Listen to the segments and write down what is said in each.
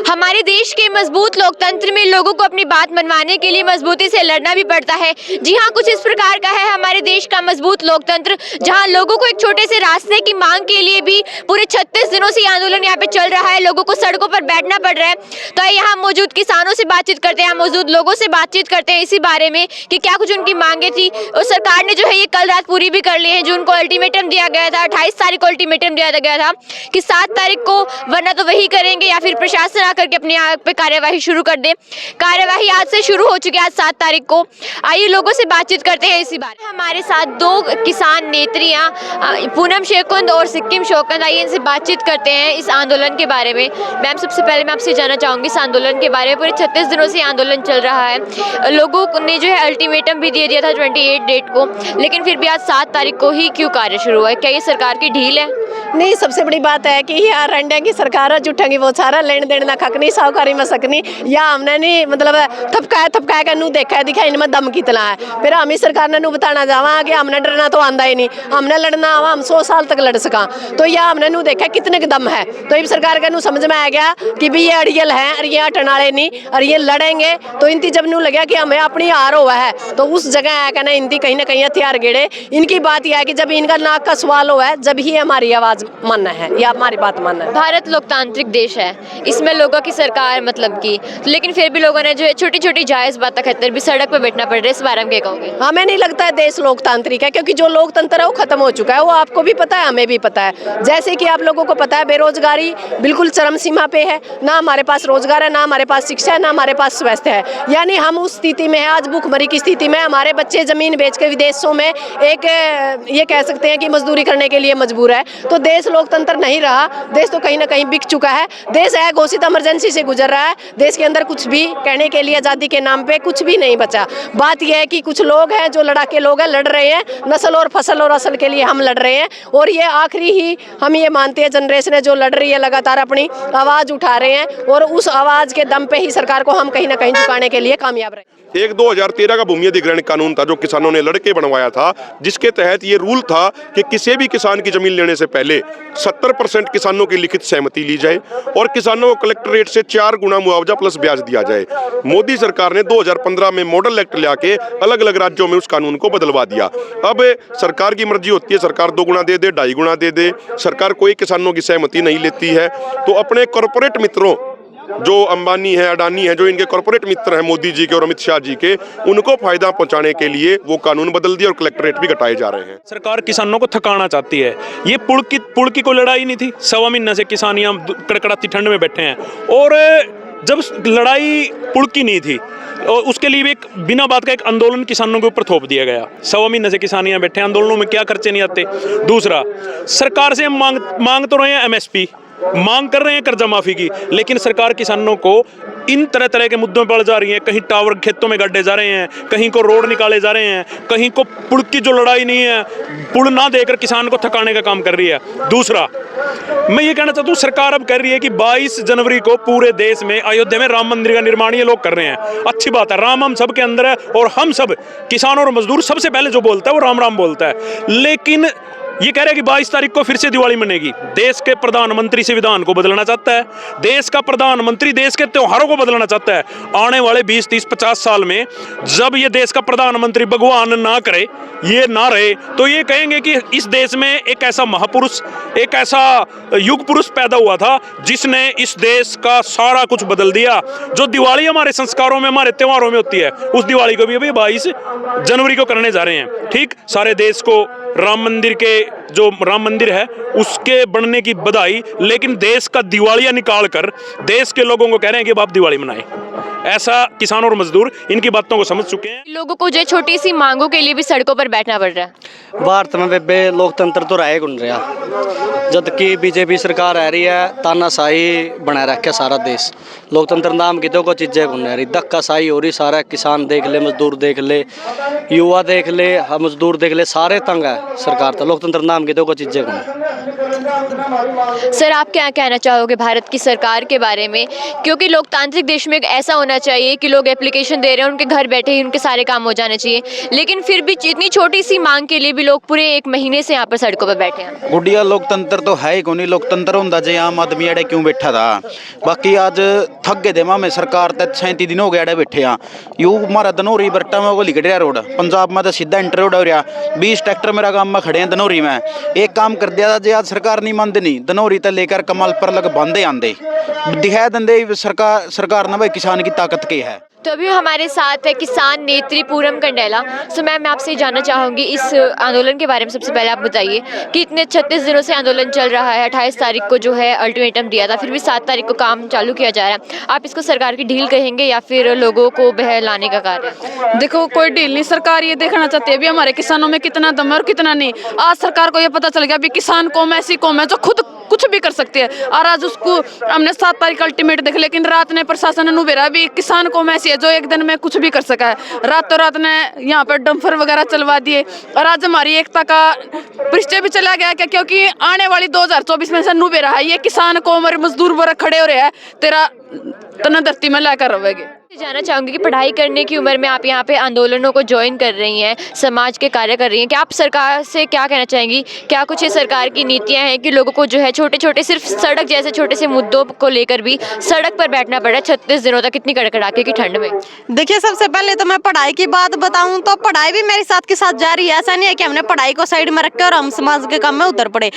हमारे देश के मजबूत लोकतंत्र में लोगों को अपनी बात मनवाने के लिए मजबूती से लड़ना भी पड़ता है। जी हाँ, कुछ इस प्रकार का है हमारे देश का मजबूत लोकतंत्र, जहाँ लोगों को एक छोटे से रास्ते की मांग के लिए भी पूरे 36 दिनों से ये आंदोलन यहाँ पे चल रहा है। लोगों को सड़कों पर बैठना पड़ रहा है। तो यहाँ मौजूद किसानों से बातचीत करते हैं, मौजूद लोगों से बातचीत करते हैं इसी बारे में कि क्या कुछ उनकी मांगे थी और सरकार ने जो है ये कल रात पूरी भी कर ली है। जो उनको अल्टीमेटम दिया गया था, 28 तारीख को अल्टीमेटम दिया गया था कि 7 तारीख को वरना तो वही करेंगे या फिर प्रशासन आकर के अपने आप पे कार्यवाही शुरू कर दे। कार्यवाही आज से शुरू हो चुकी है, आज 7 तारीख को। आइए लोगों से बातचीत करते हैं इसी बारे में। हमारे साथ 2 किसान नेत्रियां पूनम शेखुंद और सिक्किम शौकंद, आइए इनसे बातचीत करते हैं इस आंदोलन के बारे में। मैम, सबसे पहले मैं आपसे जानना चाहूँगी इस आंदोलन के बारे में। पूरे 36 दिनों से आंदोलन चल रहा है, लोगों ने जो है अल्टीमेटम भी दे दिया था 28 डेट को, लेकिन फिर भी आज 7 तारीख को ही क्यों कार्य शुरू हुआ है? क्या ये सरकार की ढील है? नहीं, सबसे बड़ी बात है कि यार रंडे की सरकार जुटेंगी वो सारा लेन देन ना खकनी साहूकारी में सकनी, या हमने नहीं मतलब थपकाया का नू देखा है दिखा इनमें दम कितना है। फिर हम ही सरकार ने नू बताना जावा कि हमने डरना तो आंदा ही नहीं, हमने लड़ना आवा, हम 100 साल तक लड़ सका। तो यह हमने नू देखा कितने का दम है। तो इस सरकार का नू समझ में आ गया कि भी ये अड़ियल है और ये टनाले नहीं और ये लड़ेंगे। तो इनती जब नू लगा कि हमें अपनी हार हुआ है तो उस जगह आया कहना इनती कहीं ना कहीं हथियार गेड़े। इनकी बात यह है कि जब इनका नाक का सवाल हुआ है जब ही हमारी आवाज मानना है या हमारी बात मानना है। भारत लोकतांत्रिक देश है, इसमें लोगों की सरकार मतलब की, लेकिन फिर भी लोगों ने जो है छोटी छोटी जायज बात खातिर भी सड़क पर बैठना पड़ रहा है। इस बारे में क्या कहोगे? हमें नहीं लगता है देश लोकतांत्रिक है, क्योंकि जो लोकतंत्र है वो खत्म हो चुका है। वो आपको भी पता है, हमें भी पता है। जैसे कि आप लोगों को पता है बेरोजगारी बिल्कुल चरम सीमा पे है, ना हमारे पास रोजगार है, ना हमारे पास शिक्षा है, ना हमारे पास स्वास्थ्य है। यानी हम उस स्थिति में है, आज भूखमरी की स्थिति में। हमारे बच्चे जमीन बेच के विदेशों में एक ये कह सकते हैं कि मजदूरी करने के लिए मजबूर है। तो देश लोकतंत्र नहीं रहा, देश तो कहीं ना कहीं बिक चुका है। देश है घोषित इमरजेंसी से गुजर रहा है। देश के अंदर कुछ भी कहने के लिए आज़ादी के नाम पे कुछ भी नहीं बचा। बात यह है कि कुछ लोग हैं जो लड़ाके लोग हैं, लड़ रहे हैं नस्ल और फसल और असल के लिए। हम लड़ रहे हैं और ये आखिरी ही हम ये मानते हैं जनरेशन है जो लड़ रही है, लगातार अपनी आवाज़ उठा रहे हैं और उस आवाज़ के दम पे ही सरकार को हम कहीं ना कहीं झुकाने के लिए कामयाब रहे। एक 2013 का भूमि अधिग्रहण कानून था जो किसानों ने लड़के बनवाया था, जिसके तहत ये रूल था कि किसी भी किसान की जमीन लेने से पहले 70% किसानों की लिखित सहमति ली जाए और किसानों को कलेक्टरेट से 4 गुना मुआवजा प्लस ब्याज दिया जाए। मोदी सरकार ने 2015 में मॉडल एक्ट लाके अलग अलग राज्यों में उस कानून को बदलवा दिया। अब सरकार की मर्जी होती है, सरकार 2 गुना दे दे, 2.5 गुना दे दे। सरकार कोई किसानों की सहमति नहीं लेती है। तो अपने कॉर्पोरेट मित्रों जो अंबानी है, अडानी है, जो इनके कॉर्पोरेट मित्र हैं मोदी जी के और अमित शाह जी के, उनको फायदा पहुंचाने के लिए वो कानून बदल दिए और कलेक्टरेट भी घटाए जा रहे हैं। सरकार किसानों को थकाना चाहती है। ये पुड़ की कोई लड़ाई नहीं थी। 1.25 महीने से किसान यहाँ कड़कड़ाती ठंड में बैठे हैं और जब लड़ाई पुड़ की नहीं थी और उसके लिए भी एक बिना बात का एक आंदोलन किसानों के ऊपर थोप दिया गया। 1.25 महीने से किसान यहाँ बैठे हैं, आंदोलनों में क्या खर्चे नहीं आते। दूसरा, सरकार से मांग तो रहे हैं MSP, मांग कर रहे हैं कर्जा माफी की, लेकिन सरकार किसानों को इन तरह तरह के मुद्दों पर जा रही है। कहीं टावर खेतों में गड्ढे जा रहे हैं, कहीं को रोड निकाले जा रहे हैं, कहीं को पुड़ की जो लड़ाई नहीं है, पुड़ ना देकर किसान को थकाने का काम कर रही है। दूसरा, मैं ये कहना चाहता हूँ, सरकार अब कर रही है कि 22 जनवरी को पूरे देश में अयोध्या में राम मंदिर का निर्माण ये लोग कर रहे हैं। अच्छी बात है, राम हम सब के अंदर है और हम सब किसान और मजदूर सबसे पहले जो बोलता है वो राम राम बोलता है। लेकिन ये कह रहे हैं कि 22 तारीख को फिर से दिवाली मनेगी। देश के प्रधानमंत्री संविधान को बदलना चाहता है, देश का प्रधानमंत्री देश के त्योहारों को बदलना चाहता है। आने वाले 20, 30, 50 साल में जब ये देश का प्रधानमंत्री भगवान ना करे, ये ना रहे, तो ये कहेंगे कि इस देश में एक ऐसा महापुरुष, एक ऐसा युग पुरुष पैदा हुआ था जिसने इस देश का सारा कुछ बदल दिया। जो दिवाली हमारे संस्कारों में, हमारे त्योहारों में होती है, उस दिवाली को भी अभी 22 जनवरी को करने जा रहे हैं। ठीक, सारे देश को राम मंदिर के जो राम मंदिर है उसके बनने की बधाई, लेकिन देश का दिवालिया निकाल कर देश के लोगों को कह रहे हैं कि आप दिवाली मनाएं। ऐसा किसान और मजदूर इनकी बातों को समझ चुके हैं। लोगों को जो छोटी सी मांगों के लिए भी सड़कों पर बैठना पड़ रहा है। भारत में बेबे लोकतंत्र तो रहे गुण रहा, जब कि बीजेपी सरकार आ रही है तानाशाही बना रखा सारा देश। लोकतंत्र नाम की तो कोई चीज़ें गुण रही, धक्काशाही हो रही। सारा किसान देख ले, मजदूर देख ले, युवा देख ले, मजदूर देख ले, सारे तंग है सरकार। तो लोकतंत्र नाम की तो कोई चीज़ें गुण सर, आप क्या कहना चाहोगे भारत की सरकार के बारे में, क्योंकि लोकतांत्रिक देश में ऐसा होना चाहिए कि लोग एप्लीकेशन दे रहे हैं, उनके घर बैठे ही उनके सारे काम हो जाने चाहिए, लेकिन फिर भी इतनी छोटी सी मांग के लिए भी लोग पूरे 1 महीने से यहाँ पर सड़कों पर बैठे हैं। गुडिया लोकतंत्र तो है ही कोनी, लोकतंत्र होंदा जे आम आदमी अड़े क्यों बैठा था। बाकी आज थक गए देवा में सरकार तक 37 दिन हो गए अड़े बैठे हाँ। यू हमारा धनौरी बट्टा में वो लिख रहा रोड, पंजाब में तो सीधा इंटर रोड हो रहा, 20 ट्रैक्टर मेरा काम में खड़े हैं धनौरी में। एक काम कर दिया था जे आज सरकार नहीं मानती नहीं, धनौरी तक लेकर कमाल पर लग बांधे आंदे दिखा दंदे सरकार ना भाई किसान की ताकत की है। तो अभी हमारे साथ है किसान नेत्री पूरम कंडेला। सो मैम, मैं आपसे जानना चाहूँगी इस आंदोलन के बारे में। सबसे पहले आप बताइए कि इतने 36 दिनों से आंदोलन चल रहा है, 28 तारीख को जो है अल्टीमेटम दिया था, फिर भी 7 तारीख को काम चालू किया जा रहा है। आप इसको सरकार की ढील कहेंगे या फिर लोगों को बहलाने का कार्य? देखो, कोई ढील नहीं, सरकार ये देखना चाहती है अभी हमारे किसानों में कितना दम है और कितना नहीं। आज सरकार को ये पता चल गया अभी किसान कौम ऐसी कौम है जो खुद कुछ भी कर सकते हैं, और आज उसको हमने 7 तारीख अल्टीमेट देख, लेकिन रात ने प्रशासन ने नुबेरा भी किसान कौम ऐसी है जो एक दिन में कुछ भी कर सका है। रातों रात ने यहाँ पर डंफर वगैरह चलवा दिए, और आज हमारी एकता का परिचय भी चला गया क्या, क्योंकि आने वाली 2024 में से नुबेरा है ये किसान कौम और मजदूर वर्ग खड़े हो रहे हैं, तेरा तना धरती में लाकर रहोगे। जानना चाहूँगी कि पढ़ाई करने की उम्र में आप यहाँ पे आंदोलनों को ज्वाइन कर रही हैं, समाज के कार्य कर रही हैं, क्या आप सरकार से क्या कहना चाहेंगी? क्या कुछ ये सरकार की नीतियाँ हैं कि लोगों को जो है छोटे छोटे सिर्फ सड़क जैसे छोटे से मुद्दों को लेकर भी सड़क पर बैठना पड़ा 36 दिनों तक इतनी कड़कड़ाके की ठंड में? देखिए, सबसे पहले तो मैं पढ़ाई की बात बताऊं तो पढ़ाई भी मेरे साथ के साथ जारी है। ऐसा नहीं है कि हमने पढ़ाई को साइड में रख के और हम समाज के काम में उतर पड़े।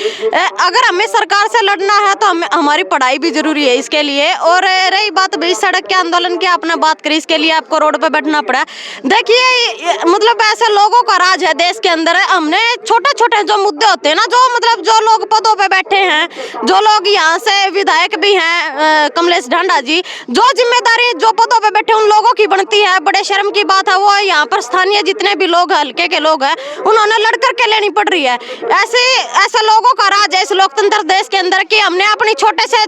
अगर हमें सरकार से लड़ना है तो हमारी पढ़ाई भी जरूरी है इसके लिए। और रही बात भाई सड़क के आंदोलन की, आपने बात करी, इसके लिए आपको रोड पे बैठना पड़ा। देखिए, मतलब ऐसे लोगों का राज है देश के अंदर। हमने छोटे छोटे जो मुद्दे होते हैं ना, जो मतलब जो लोग पदों पे बैठे हैं, जो लोग यहाँ से विधायक भी हैं, कमलेश ढांडा जी, जो जिम्मेदारी जो पदों पे बैठे उन लोगों की बनती है। बड़े शर्म की बात है, वो यहाँ पर स्थानीय जितने भी लोग हल्के के लोग हैं उन्होंने लड़ करके लेनी पड़ रही है। ऐसे लोगों का राज है इस लोकतंत्र देश के अंदर कि हमने अपनी छोटे से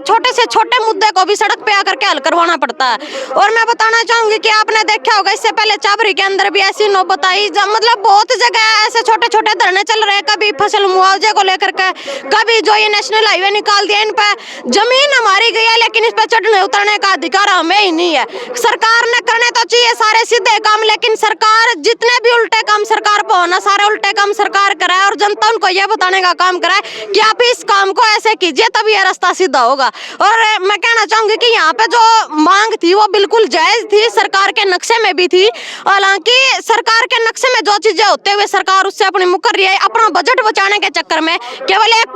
छोटे मुद्दे को भी सड़क पे आकर के हल करवाना पड़ता है। और मैं बताना चाहूंगी कि आपने देखा होगा इससे पहले चाबरी के अंदर भी ऐसी नौबत आई, मतलब बहुत जगह ऐसे छोटे छोटे धरने चल रहे हैं, कभी फसल मुआवजे को लेकर के, कभी जो ये नेशनल हाईवे निकाल दिया, इन पे जमीन हमारी गई है लेकिन इस पे चढ़ने उतरने का अधिकार हमें ही नहीं है। सरकार ने करने तो चाहिए सारे सीधे काम, लेकिन सरकार जितने भी उल्टे काम सरकार पर होना, सारे उल्टे काम सरकार कराए और जनता उनको ये बताने का काम कराए कि आप इस काम को ऐसे कीजिए तभी यह रास्ता सीधा होगा। और मैं कहना चाहूंगी कि यहाँ पे जो मांग थी वो बिल्कुल जायज थी, सरकार के नक्शे में भी थी। हालांकि सरकार के नक्शे में जो चीजें होते हुए सरकार उससे अपनी मुकर रही है, अपना बजट बचाने के चक्कर में केवल एक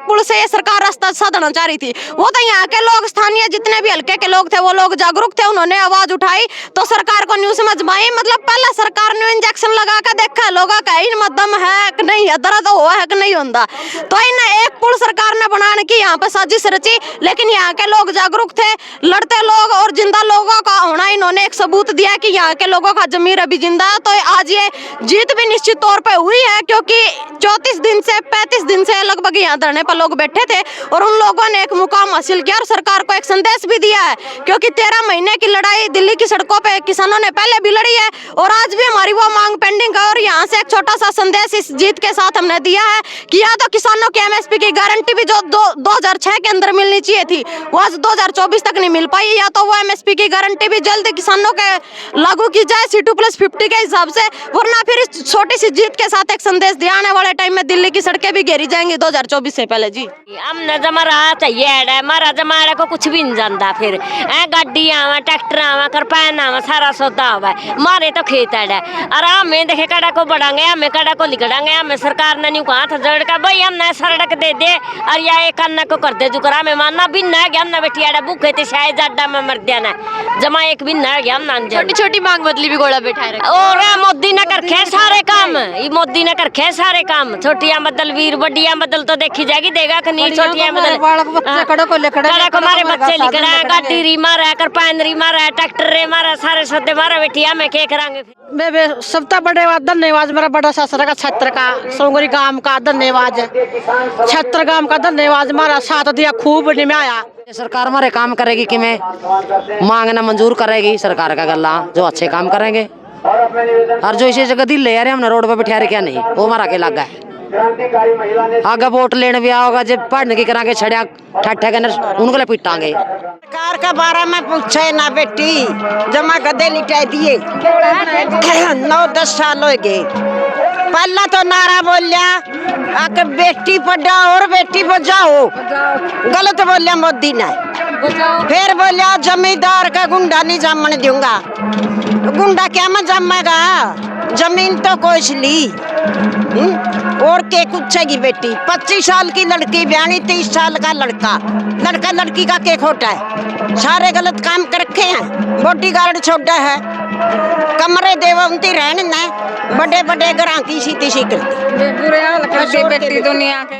पुल से ये सरकार रास्ता साधना चाह रही थी। वो तो यहाँ के लोग, स्थानीय जितने भी हल्के के लोग थे, वो लोग जागरूक थे, उन्होंने आवाज उठाई तो सरकार को न्यूज समझ में आई। मतलब पहले सरकार ने इंजेक्शन लगा कर देखा लोगों का इन मध्यम है कि नहीं है, दर्द हुआ है कि नहीं होता, तो इन एक पुल सरकार ने बनाने की यहाँ पे साजिश रची। लेकिन यहाँ के लोग जागरूक थे, लड़ते लोग और जिंदा लोगों का होना इन्होंने एक सबूत दिया कि यहाँ के लोगों का जमीर अभी जिंदा है। तो आज ये जीत भी निश्चित तौर पे हुई है, क्योंकि 34 दिन से 35 दिन से लगभग यहाँ धरने पर लोग बैठे थे और उन लोगों ने एक मुकाम हासिल किया और सरकार को एक संदेश भी दिया है। क्योंकि 13 महीने की लड़ाई दिल्ली की सड़कों पे किसानों ने पहले भी लड़ी है और आज भी हमारी वो मांग पेंडिंग है। और यहाँ से एक छोटा सा संदेश इस जीत के साथ हमने दिया है कि या तो किसानों की MSP की गारंटी भी जो 2006 के अंदर मिलनी चाहिए थी वो आज 2024 तक नहीं मिल पाई, या तो वो MSP की गारंटी भी जल्द किसानों के लागू की जाए C2+50 के हिसाब से, वरना फिर इस छोटी सी जीत के साथ एक संदेश दिया आने वाले टाइम में दिल्ली की सड़कें भी घेरी जाएंगी 2024 से पहले। जी हमने जमा रहा चाहिए मारा जमाड़ा को कुछ भी नहीं जानता, फिर गाड़ी आवा ट्रैक्टर आवा करपान आवा सारा सौदा आवा, मारे तो खेत है आराम में देखे कड़ा को बढ़ांगे, हमें कड़ा को लिखड़ांगे, हमें सरकार ने नहीं कहा था जड़ का भाई हम ना सड़क दे दे और या एक अन्ना को कर दे जुकरा में मानना भी ना गया हमने बेटिया भूखे थे शायद जाडा में मर दिया ना जमा एक भी ना गया हम ना छोटी छोटी मांग बदली भी गोला बैठा रहे और मोदी ने करखे सारे काम, ये मोदी ने करखे सारे काम, छोटियां बदल वीर बड़ियां बदल तो देखी जाएगी देगा कि नहीं, छोटियां बदल कड़ा को हमारे बच्चे लिखना गाड़ी री मारा करपान री मारा ट्रैक्टर रे मारा सारे सौदे मारा बेटिया में क्या करांगे। मैं सबसे बड़े धन्यवाद मेरा बड़ा शासर का छत्र का सोंगरी गांव का धन्यवाद, छत्र गांव का धन्यवाद, हमारा साथ दिया खूब निभाया। सरकार हमारे काम करेगी कि मैं मांगना मंजूर करेगी सरकार का गला जो अच्छे काम करेंगे, और जो इसी जगह दिल ले आ रहे हमने रोड पे बिठा रहे क्या नहीं वो हमारा के लगा है। आगे वोट लेने भी आओगा जब पढ़ने की करांगे छड़िया ठट्ठे के उनको ले पिटांगे। सरकार के बारे में पूछे ना बेटी, जमा गदे लिटा दिए 9-10 साल हो गए। पहला तो नारा बोलिया आके बेटी पढ़ाओ और बेटी बचाओ, गलत बोलिया मोदी ने। फिर बोलिया जमींदार का गुंडा नहीं जमने दूंगा। गुंडा क्या मैं जमेगा, जमीन तो कोई ली और के कुछेगी बेटी। 25 साल की लड़की ब्यानी, 30 साल का लड़का, लड़का लड़की का के खोटा है। सारे गलत काम कर रखे हैं। बॉडीगार्ड छोड़ा है, कमरे देवंती रहने ने, बड़े बड़े घरां की सीधी सी करती। बुरे हाल कर दे बेटी दुनिया के।